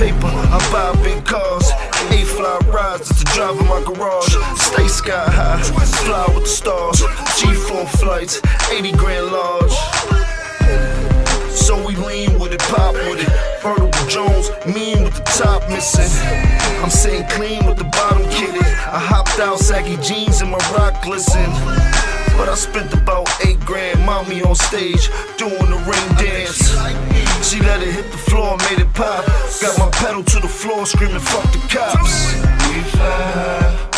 paper, I buy big cars. 8 fly rides just to drive in my garage. Stay sky high, fly with the stars. G4 flights, 80 grand large. So we lean with it, pop with it. Vertical Jones, mean with the top missing. I'm sitting clean with the bottom kitted. I hopped out, saggy jeans and my rock glisten. But I spent about 8 grand, mommy on stage, doing the ring dance. She let it hit the floor, made it pop. Got my pedal to the floor, screaming fuck the cops. We fly.